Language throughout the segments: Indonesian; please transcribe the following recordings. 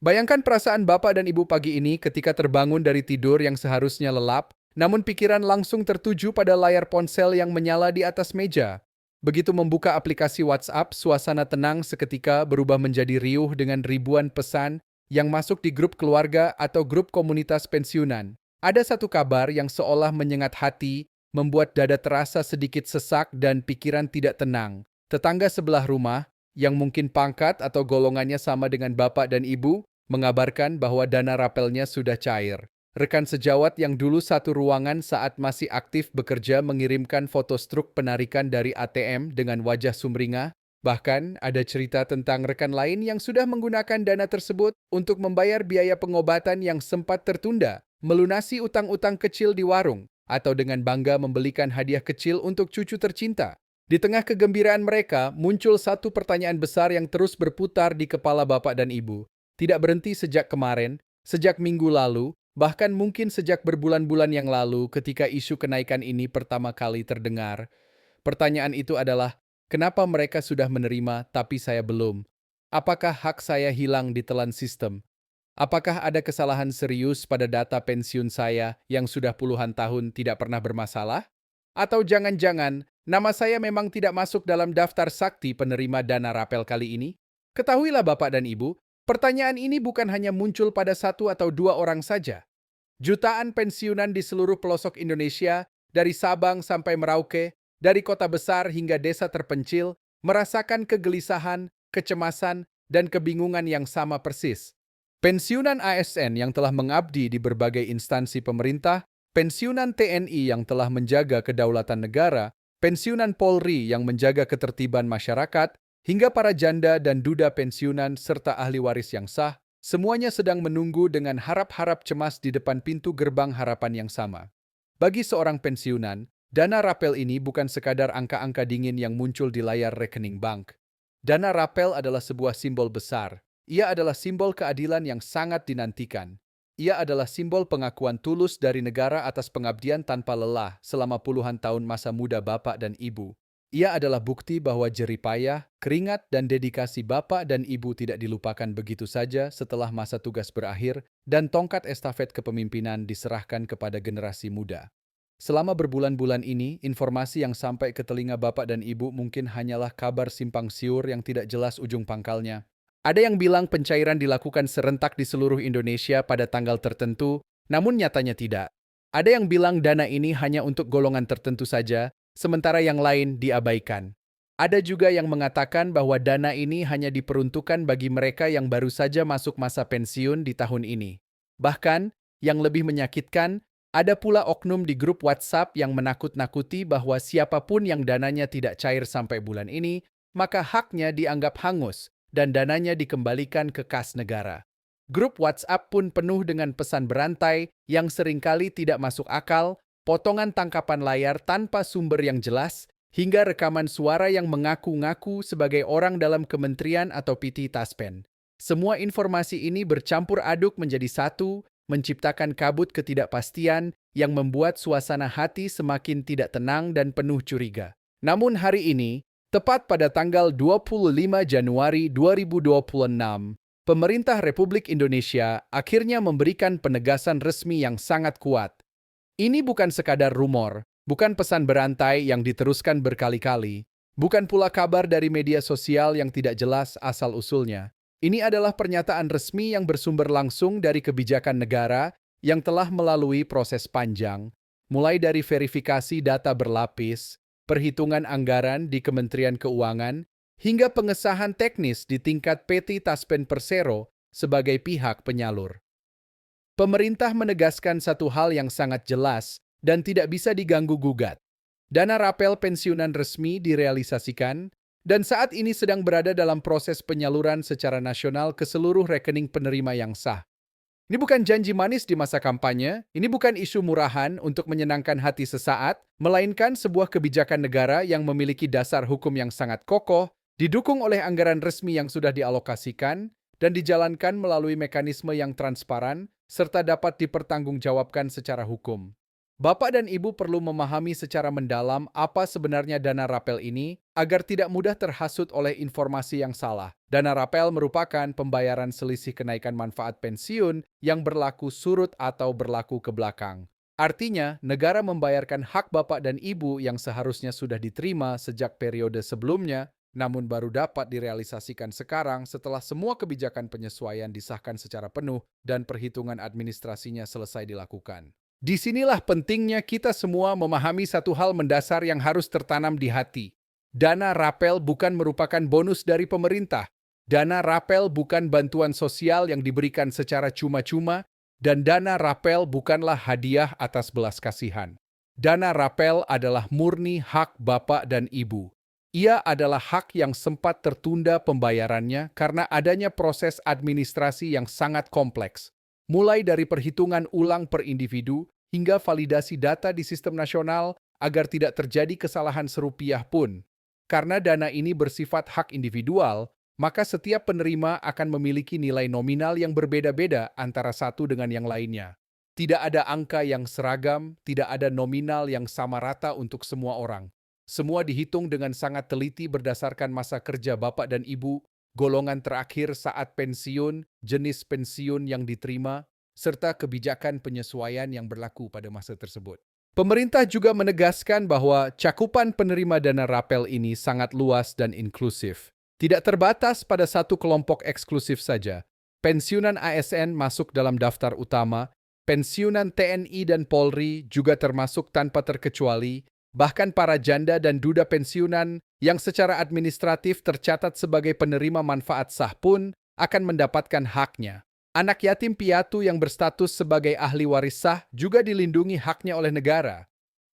Bayangkan perasaan bapak dan ibu pagi ini ketika terbangun dari tidur yang seharusnya lelap, namun pikiran langsung tertuju pada layar ponsel yang menyala di atas meja. Begitu membuka aplikasi WhatsApp, suasana tenang seketika berubah menjadi riuh dengan ribuan pesan yang masuk di grup keluarga atau grup komunitas pensiunan. Ada satu kabar yang seolah menyengat hati, membuat dada terasa sedikit sesak dan pikiran tidak tenang. Tetangga sebelah rumah, yang mungkin pangkat atau golongannya sama dengan bapak dan ibu, mengabarkan bahwa dana rapelnya sudah cair. Rekan sejawat yang dulu satu ruangan saat masih aktif bekerja mengirimkan foto struk penarikan dari ATM dengan wajah sumringah. Bahkan ada cerita tentang rekan lain yang sudah menggunakan dana tersebut untuk membayar biaya pengobatan yang sempat tertunda, melunasi utang-utang kecil di warung, atau dengan bangga membelikan hadiah kecil untuk cucu tercinta. Di tengah kegembiraan mereka, muncul satu pertanyaan besar yang terus berputar di kepala bapak dan ibu. Tidak berhenti sejak kemarin, sejak minggu lalu, bahkan mungkin sejak berbulan-bulan yang lalu ketika isu kenaikan ini pertama kali terdengar. Pertanyaan itu adalah, kenapa mereka sudah menerima tapi saya belum? Apakah hak saya hilang ditelan sistem? Apakah ada kesalahan serius pada data pensiun saya yang sudah puluhan tahun tidak pernah bermasalah? Atau jangan-jangan nama saya memang tidak masuk dalam daftar sakti penerima dana rapel kali ini? Ketahuilah Bapak dan Ibu, pertanyaan ini bukan hanya muncul pada satu atau dua orang saja. Jutaan pensiunan di seluruh pelosok Indonesia, dari Sabang sampai Merauke, dari kota besar hingga desa terpencil, merasakan kegelisahan, kecemasan, dan kebingungan yang sama persis. Pensiunan ASN yang telah mengabdi di berbagai instansi pemerintah, pensiunan TNI yang telah menjaga kedaulatan negara, pensiunan Polri yang menjaga ketertiban masyarakat, hingga para janda dan duda pensiunan serta ahli waris yang sah, semuanya sedang menunggu dengan harap-harap cemas di depan pintu gerbang harapan yang sama. Bagi seorang pensiunan, dana rapel ini bukan sekadar angka-angka dingin yang muncul di layar rekening bank. Dana rapel adalah sebuah simbol besar. Ia adalah simbol keadilan yang sangat dinantikan. Ia adalah simbol pengakuan tulus dari negara atas pengabdian tanpa lelah selama puluhan tahun masa muda bapak dan ibu. Ia adalah bukti bahwa jerih payah, keringat, dan dedikasi bapak dan ibu tidak dilupakan begitu saja setelah masa tugas berakhir dan tongkat estafet kepemimpinan diserahkan kepada generasi muda. Selama berbulan-bulan ini, informasi yang sampai ke telinga bapak dan ibu mungkin hanyalah kabar simpang siur yang tidak jelas ujung pangkalnya. Ada yang bilang pencairan dilakukan serentak di seluruh Indonesia pada tanggal tertentu, namun nyatanya tidak. Ada yang bilang dana ini hanya untuk golongan tertentu saja, sementara yang lain diabaikan. Ada juga yang mengatakan bahwa dana ini hanya diperuntukkan bagi mereka yang baru saja masuk masa pensiun di tahun ini. Bahkan, yang lebih menyakitkan, ada pula oknum di grup WhatsApp yang menakut-nakuti bahwa siapapun yang dananya tidak cair sampai bulan ini, maka haknya dianggap hangus dan dananya dikembalikan ke kas negara. Grup WhatsApp pun penuh dengan pesan berantai yang seringkali tidak masuk akal, potongan tangkapan layar tanpa sumber yang jelas, hingga rekaman suara yang mengaku-ngaku sebagai orang dalam kementerian atau PT Taspen. Semua informasi ini bercampur aduk menjadi satu, menciptakan kabut ketidakpastian yang membuat suasana hati semakin tidak tenang dan penuh curiga. Namun hari ini, tepat pada tanggal 25 Januari 2026, pemerintah Republik Indonesia akhirnya memberikan penegasan resmi yang sangat kuat. Ini bukan sekadar rumor, bukan pesan berantai yang diteruskan berkali-kali, bukan pula kabar dari media sosial yang tidak jelas asal-usulnya. Ini adalah pernyataan resmi yang bersumber langsung dari kebijakan negara yang telah melalui proses panjang, mulai dari verifikasi data berlapis, perhitungan anggaran di Kementerian Keuangan, hingga pengesahan teknis di tingkat PT Taspen Persero sebagai pihak penyalur. Pemerintah menegaskan satu hal yang sangat jelas dan tidak bisa diganggu-gugat. Dana rapel pensiunan resmi direalisasikan dan saat ini sedang berada dalam proses penyaluran secara nasional ke seluruh rekening penerima yang sah. Ini bukan janji manis di masa kampanye, ini bukan isu murahan untuk menyenangkan hati sesaat, melainkan sebuah kebijakan negara yang memiliki dasar hukum yang sangat kokoh, didukung oleh anggaran resmi yang sudah dialokasikan, dan dijalankan melalui mekanisme yang transparan, serta dapat dipertanggungjawabkan secara hukum. Bapak dan Ibu perlu memahami secara mendalam apa sebenarnya dana rapel ini agar tidak mudah terhasut oleh informasi yang salah. Dana rapel merupakan pembayaran selisih kenaikan manfaat pensiun yang berlaku surut atau berlaku ke belakang. Artinya, negara membayarkan hak Bapak dan Ibu yang seharusnya sudah diterima sejak periode sebelumnya, namun baru dapat direalisasikan sekarang setelah semua kebijakan penyesuaian disahkan secara penuh dan perhitungan administrasinya selesai dilakukan. Disinilah pentingnya kita semua memahami satu hal mendasar yang harus tertanam di hati. Dana rapel bukan merupakan bonus dari pemerintah. Dana rapel bukan bantuan sosial yang diberikan secara cuma-cuma, dan dana rapel bukanlah hadiah atas belas kasihan. Dana rapel adalah murni hak Bapak dan Ibu. Ia adalah hak yang sempat tertunda pembayarannya karena adanya proses administrasi yang sangat kompleks, mulai dari perhitungan ulang per individu hingga validasi data di sistem nasional agar tidak terjadi kesalahan serupiah pun. Karena dana ini bersifat hak individual, maka setiap penerima akan memiliki nilai nominal yang berbeda-beda antara satu dengan yang lainnya. Tidak ada angka yang seragam, tidak ada nominal yang sama rata untuk semua orang. Semua dihitung dengan sangat teliti berdasarkan masa kerja Bapak dan Ibu, golongan terakhir saat pensiun, jenis pensiun yang diterima, serta kebijakan penyesuaian yang berlaku pada masa tersebut. Pemerintah juga menegaskan bahwa cakupan penerima dana rapel ini sangat luas dan inklusif. Tidak terbatas pada satu kelompok eksklusif saja. Pensiunan ASN masuk dalam daftar utama, pensiunan TNI dan Polri juga termasuk tanpa terkecuali, bahkan para janda dan duda pensiunan yang secara administratif tercatat sebagai penerima manfaat sah pun akan mendapatkan haknya. Anak yatim piatu yang berstatus sebagai ahli waris sah juga dilindungi haknya oleh negara.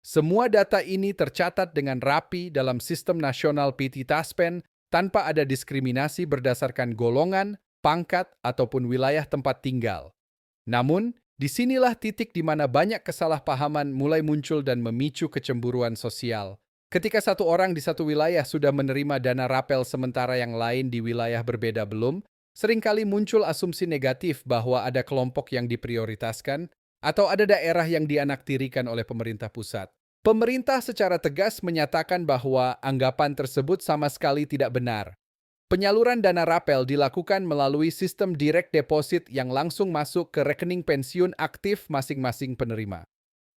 Semua data ini tercatat dengan rapi dalam sistem nasional PT Taspen tanpa ada diskriminasi berdasarkan golongan, pangkat, ataupun wilayah tempat tinggal. Namun, disinilah titik di mana banyak kesalahpahaman mulai muncul dan memicu kecemburuan sosial. Ketika satu orang di satu wilayah sudah menerima dana rapel sementara yang lain di wilayah berbeda belum, seringkali muncul asumsi negatif bahwa ada kelompok yang diprioritaskan atau ada daerah yang dianaktirikan oleh pemerintah pusat. Pemerintah secara tegas menyatakan bahwa anggapan tersebut sama sekali tidak benar. Penyaluran dana rapel dilakukan melalui sistem direct deposit yang langsung masuk ke rekening pensiun aktif masing-masing penerima.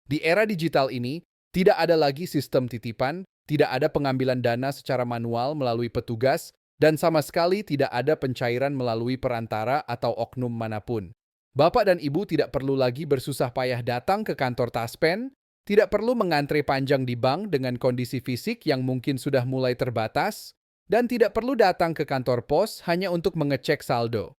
Di era digital ini, tidak ada lagi sistem titipan, tidak ada pengambilan dana secara manual melalui petugas, dan sama sekali tidak ada pencairan melalui perantara atau oknum manapun. Bapak dan Ibu tidak perlu lagi bersusah payah datang ke kantor Taspen, tidak perlu mengantre panjang di bank dengan kondisi fisik yang mungkin sudah mulai terbatas, dan tidak perlu datang ke kantor pos hanya untuk mengecek saldo.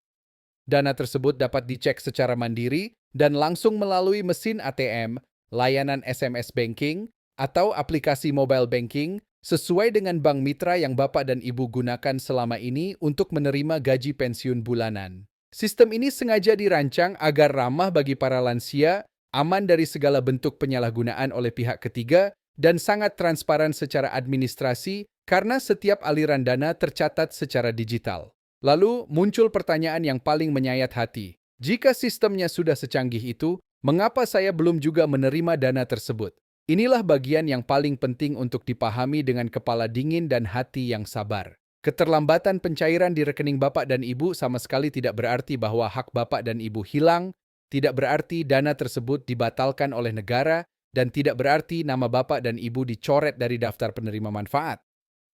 Dana tersebut dapat dicek secara mandiri dan langsung melalui mesin ATM, layanan SMS banking, atau aplikasi mobile banking sesuai dengan bank mitra yang Bapak dan Ibu gunakan selama ini untuk menerima gaji pensiun bulanan. Sistem ini sengaja dirancang agar ramah bagi para lansia, aman dari segala bentuk penyalahgunaan oleh pihak ketiga, dan sangat transparan secara administrasi karena setiap aliran dana tercatat secara digital. Lalu muncul pertanyaan yang paling menyayat hati. Jika sistemnya sudah secanggih itu, mengapa saya belum juga menerima dana tersebut? Inilah bagian yang paling penting untuk dipahami dengan kepala dingin dan hati yang sabar. Keterlambatan pencairan di rekening Bapak dan Ibu sama sekali tidak berarti bahwa hak Bapak dan Ibu hilang, tidak berarti dana tersebut dibatalkan oleh negara, dan tidak berarti nama Bapak dan Ibu dicoret dari daftar penerima manfaat.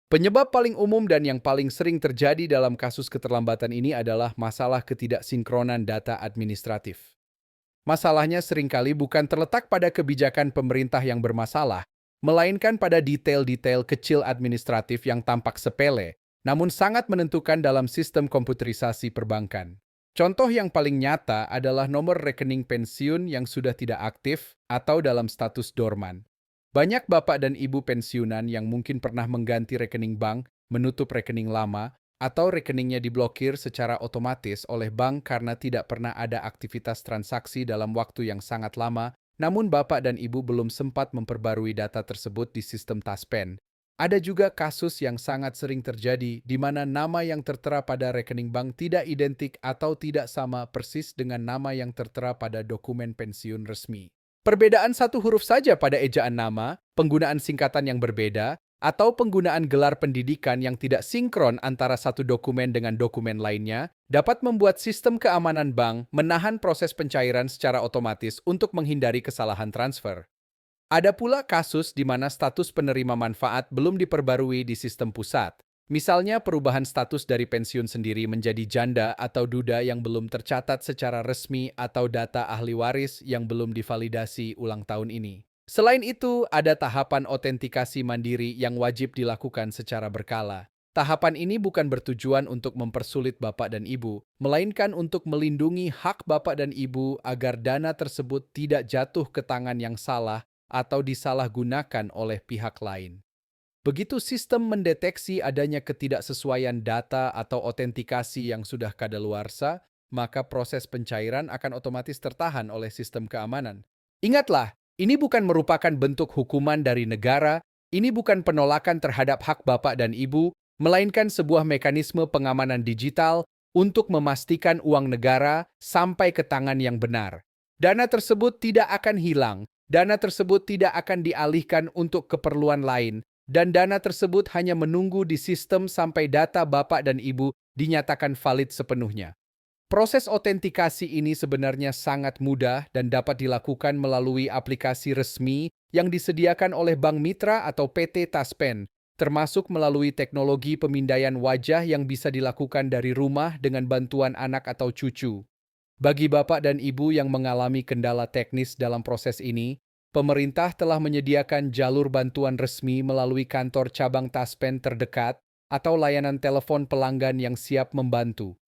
Penyebab paling umum dan yang paling sering terjadi dalam kasus keterlambatan ini adalah masalah ketidaksinkronan data administratif. Masalahnya seringkali bukan terletak pada kebijakan pemerintah yang bermasalah, melainkan pada detail-detail kecil administratif yang tampak sepele, namun sangat menentukan dalam sistem komputerisasi perbankan. Contoh yang paling nyata adalah nomor rekening pensiun yang sudah tidak aktif atau dalam status dorman. Banyak bapak dan ibu pensiunan yang mungkin pernah mengganti rekening bank, menutup rekening lama, atau rekeningnya diblokir secara otomatis oleh bank karena tidak pernah ada aktivitas transaksi dalam waktu yang sangat lama, namun Bapak dan Ibu belum sempat memperbarui data tersebut di sistem Taspen. Ada juga kasus yang sangat sering terjadi di mana nama yang tertera pada rekening bank tidak identik atau tidak sama persis dengan nama yang tertera pada dokumen pensiun resmi. Perbedaan satu huruf saja pada ejaan nama, penggunaan singkatan yang berbeda, atau penggunaan gelar pendidikan yang tidak sinkron antara satu dokumen dengan dokumen lainnya dapat membuat sistem keamanan bank menahan proses pencairan secara otomatis untuk menghindari kesalahan transfer. Ada pula kasus di mana status penerima manfaat belum diperbarui di sistem pusat. Misalnya perubahan status dari pensiun sendiri menjadi janda atau duda yang belum tercatat secara resmi atau data ahli waris yang belum divalidasi ulang tahun ini. Selain itu, ada tahapan otentikasi mandiri yang wajib dilakukan secara berkala. Tahapan ini bukan bertujuan untuk mempersulit Bapak dan Ibu, melainkan untuk melindungi hak Bapak dan Ibu agar dana tersebut tidak jatuh ke tangan yang salah atau disalahgunakan oleh pihak lain. Begitu sistem mendeteksi adanya ketidaksesuaian data atau otentikasi yang sudah kadaluarsa, maka proses pencairan akan otomatis tertahan oleh sistem keamanan. Ingatlah, ini bukan merupakan bentuk hukuman dari negara, ini bukan penolakan terhadap hak Bapak dan Ibu, melainkan sebuah mekanisme pengamanan digital untuk memastikan uang negara sampai ke tangan yang benar. Dana tersebut tidak akan hilang, dana tersebut tidak akan dialihkan untuk keperluan lain, dan dana tersebut hanya menunggu di sistem sampai data Bapak dan Ibu dinyatakan valid sepenuhnya. Proses otentikasi ini sebenarnya sangat mudah dan dapat dilakukan melalui aplikasi resmi yang disediakan oleh Bank Mitra atau PT Taspen, termasuk melalui teknologi pemindaian wajah yang bisa dilakukan dari rumah dengan bantuan anak atau cucu. Bagi Bapak dan Ibu yang mengalami kendala teknis dalam proses ini, pemerintah telah menyediakan jalur bantuan resmi melalui kantor cabang Taspen terdekat atau layanan telepon pelanggan yang siap membantu.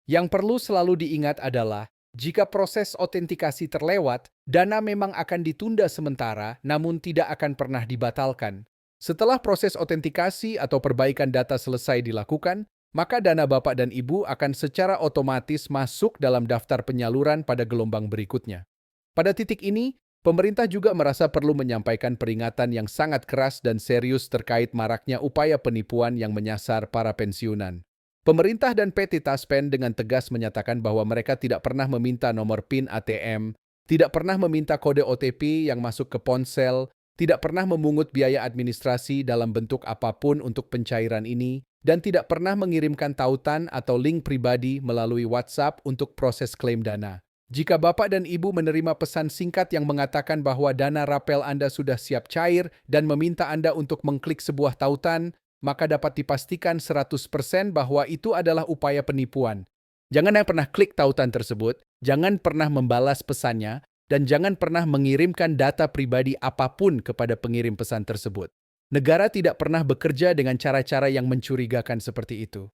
Yang perlu selalu diingat adalah, jika proses otentikasi terlewat, dana memang akan ditunda sementara, namun tidak akan pernah dibatalkan. Setelah proses otentikasi atau perbaikan data selesai dilakukan, maka dana Bapak dan Ibu akan secara otomatis masuk dalam daftar penyaluran pada gelombang berikutnya. Pada titik ini, pemerintah juga merasa perlu menyampaikan peringatan yang sangat keras dan serius terkait maraknya upaya penipuan yang menyasar para pensiunan. Pemerintah dan PT Taspen dengan tegas menyatakan bahwa mereka tidak pernah meminta nomor PIN ATM, tidak pernah meminta kode OTP yang masuk ke ponsel, tidak pernah memungut biaya administrasi dalam bentuk apapun untuk pencairan ini, dan tidak pernah mengirimkan tautan atau link pribadi melalui WhatsApp untuk proses klaim dana. Jika Bapak dan Ibu menerima pesan singkat yang mengatakan bahwa dana rapel Anda sudah siap cair dan meminta Anda untuk mengklik sebuah tautan, maka dapat dipastikan 100% bahwa itu adalah upaya penipuan. Jangan pernah klik tautan tersebut, jangan pernah membalas pesannya, dan jangan pernah mengirimkan data pribadi apapun kepada pengirim pesan tersebut. Negara tidak pernah bekerja dengan cara-cara yang mencurigakan seperti itu.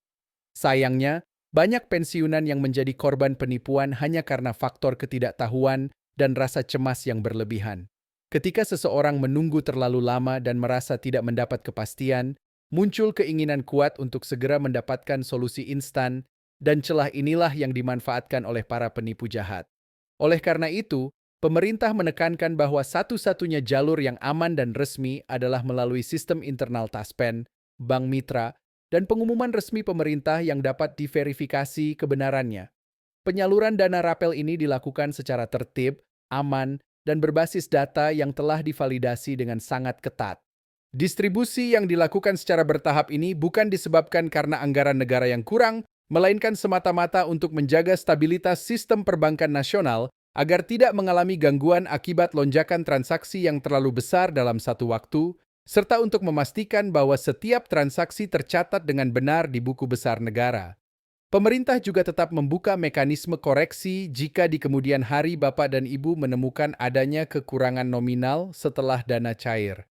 Sayangnya, banyak pensiunan yang menjadi korban penipuan hanya karena faktor ketidaktahuan dan rasa cemas yang berlebihan. Ketika seseorang menunggu terlalu lama dan merasa tidak mendapat kepastian, muncul keinginan kuat untuk segera mendapatkan solusi instan, dan celah inilah yang dimanfaatkan oleh para penipu jahat. Oleh karena itu, pemerintah menekankan bahwa satu-satunya jalur yang aman dan resmi adalah melalui sistem internal Taspen, Bank Mitra, dan pengumuman resmi pemerintah yang dapat diverifikasi kebenarannya. Penyaluran dana rapel ini dilakukan secara tertib, aman, dan berbasis data yang telah divalidasi dengan sangat ketat. Distribusi yang dilakukan secara bertahap ini bukan disebabkan karena anggaran negara yang kurang, melainkan semata-mata untuk menjaga stabilitas sistem perbankan nasional agar tidak mengalami gangguan akibat lonjakan transaksi yang terlalu besar dalam satu waktu, serta untuk memastikan bahwa setiap transaksi tercatat dengan benar di buku besar negara. Pemerintah juga tetap membuka mekanisme koreksi jika di kemudian hari Bapak dan Ibu menemukan adanya kekurangan nominal setelah dana cair.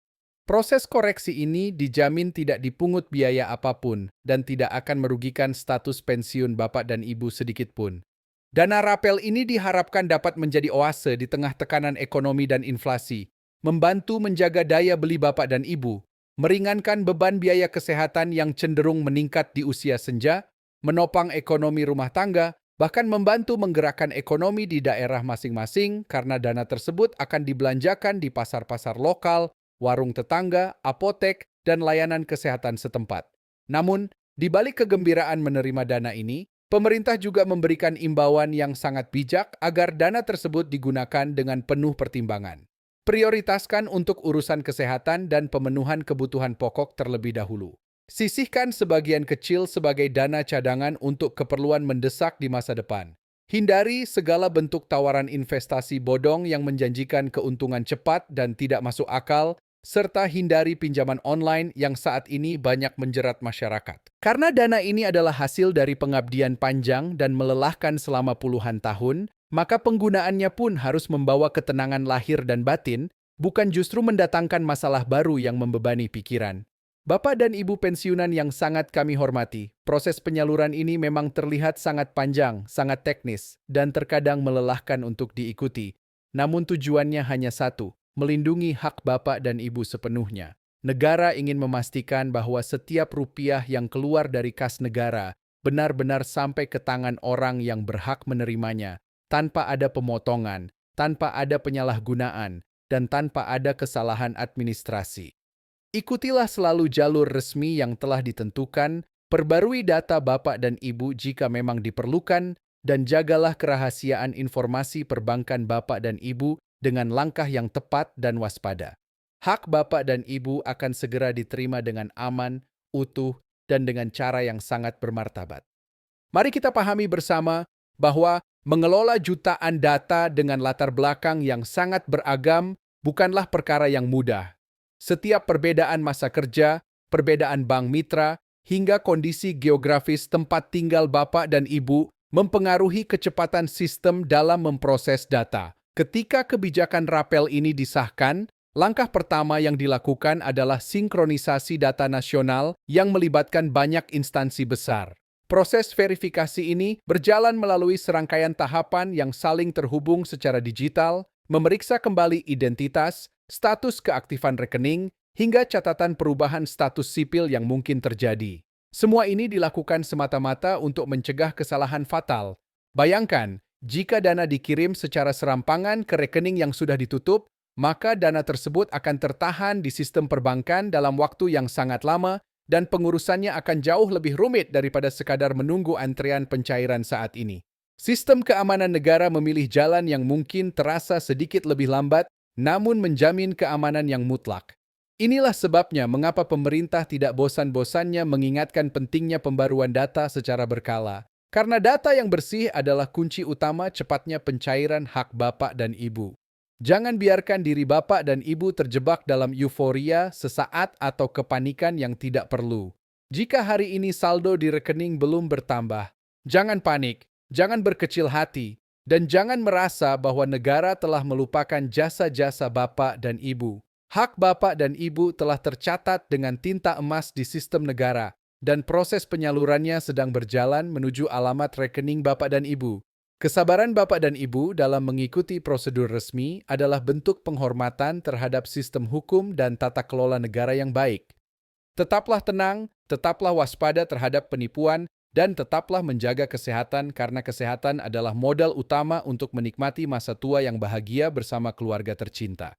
Proses koreksi ini dijamin tidak dipungut biaya apapun dan tidak akan merugikan status pensiun Bapak dan Ibu sedikitpun. Dana rapel ini diharapkan dapat menjadi oase di tengah tekanan ekonomi dan inflasi, membantu menjaga daya beli Bapak dan Ibu, meringankan beban biaya kesehatan yang cenderung meningkat di usia senja, menopang ekonomi rumah tangga, bahkan membantu menggerakkan ekonomi di daerah masing-masing karena dana tersebut akan dibelanjakan di pasar-pasar lokal, warung tetangga, apotek, dan layanan kesehatan setempat. Namun, di balik kegembiraan menerima dana ini, Pemerintah juga memberikan imbauan yang sangat bijak agar dana tersebut digunakan dengan penuh pertimbangan. Prioritaskan untuk urusan kesehatan dan pemenuhan kebutuhan pokok terlebih dahulu. Sisihkan sebagian kecil sebagai dana cadangan untuk keperluan mendesak di masa depan. Hindari segala bentuk tawaran investasi bodong yang menjanjikan keuntungan cepat dan tidak masuk akal, serta hindari pinjaman online yang saat ini banyak menjerat masyarakat. Karena dana ini adalah hasil dari pengabdian panjang dan melelahkan selama puluhan tahun, maka penggunaannya pun harus membawa ketenangan lahir dan batin, bukan justru mendatangkan masalah baru yang membebani pikiran. Bapak dan Ibu pensiunan yang sangat kami hormati, proses penyaluran ini memang terlihat sangat panjang, sangat teknis, dan terkadang melelahkan untuk diikuti. Namun tujuannya hanya satu, melindungi hak Bapak dan Ibu sepenuhnya. Negara ingin memastikan bahwa setiap rupiah yang keluar dari kas negara benar-benar sampai ke tangan orang yang berhak menerimanya, tanpa ada pemotongan, tanpa ada penyalahgunaan, dan tanpa ada kesalahan administrasi. Ikutilah selalu jalur resmi yang telah ditentukan, perbarui data Bapak dan Ibu jika memang diperlukan, dan jagalah kerahasiaan informasi perbankan Bapak dan Ibu dengan langkah yang tepat dan waspada. Hak Bapak dan Ibu akan segera diterima dengan aman, utuh, dan dengan cara yang sangat bermartabat. Mari kita pahami bersama bahwa mengelola jutaan data dengan latar belakang yang sangat beragam bukanlah perkara yang mudah. Setiap perbedaan masa kerja, perbedaan bank mitra, hingga kondisi geografis tempat tinggal Bapak dan Ibu mempengaruhi kecepatan sistem dalam memproses data. Ketika kebijakan rapel ini disahkan, langkah pertama yang dilakukan adalah sinkronisasi data nasional yang melibatkan banyak instansi besar. Proses verifikasi ini berjalan melalui serangkaian tahapan yang saling terhubung secara digital, memeriksa kembali identitas, status keaktifan rekening, hingga catatan perubahan status sipil yang mungkin terjadi. Semua ini dilakukan semata-mata untuk mencegah kesalahan fatal. Bayangkan, jika dana dikirim secara serampangan ke rekening yang sudah ditutup, maka dana tersebut akan tertahan di sistem perbankan dalam waktu yang sangat lama dan pengurusannya akan jauh lebih rumit daripada sekadar menunggu antrian pencairan saat ini. Sistem keamanan negara memilih jalan yang mungkin terasa sedikit lebih lambat, namun menjamin keamanan yang mutlak. Inilah sebabnya mengapa pemerintah tidak bosan-bosannya mengingatkan pentingnya pembaruan data secara berkala. Karena data yang bersih adalah kunci utama cepatnya pencairan hak Bapak dan Ibu. Jangan biarkan diri Bapak dan Ibu terjebak dalam euforia sesaat atau kepanikan yang tidak perlu. Jika hari ini saldo di rekening belum bertambah, jangan panik, jangan berkecil hati, dan jangan merasa bahwa negara telah melupakan jasa-jasa Bapak dan Ibu. Hak Bapak dan Ibu telah tercatat dengan tinta emas di sistem negara, dan proses penyalurannya sedang berjalan menuju alamat rekening Bapak dan Ibu. Kesabaran Bapak dan Ibu dalam mengikuti prosedur resmi adalah bentuk penghormatan terhadap sistem hukum dan tata kelola negara yang baik. Tetaplah tenang, tetaplah waspada terhadap penipuan, dan tetaplah menjaga kesehatan karena kesehatan adalah modal utama untuk menikmati masa tua yang bahagia bersama keluarga tercinta.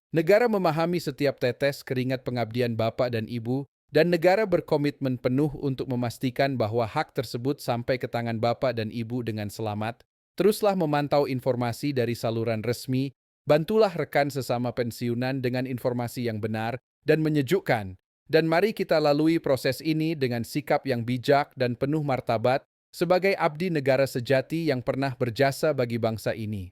Negara memahami setiap tetes keringat pengabdian Bapak dan Ibu, dan negara berkomitmen penuh untuk memastikan bahwa hak tersebut sampai ke tangan Bapak dan Ibu dengan selamat. Teruslah memantau informasi dari saluran resmi, bantulah rekan sesama pensiunan dengan informasi yang benar dan menyejukkan. Dan mari kita lalui proses ini dengan sikap yang bijak dan penuh martabat sebagai abdi negara sejati yang pernah berjasa bagi bangsa ini.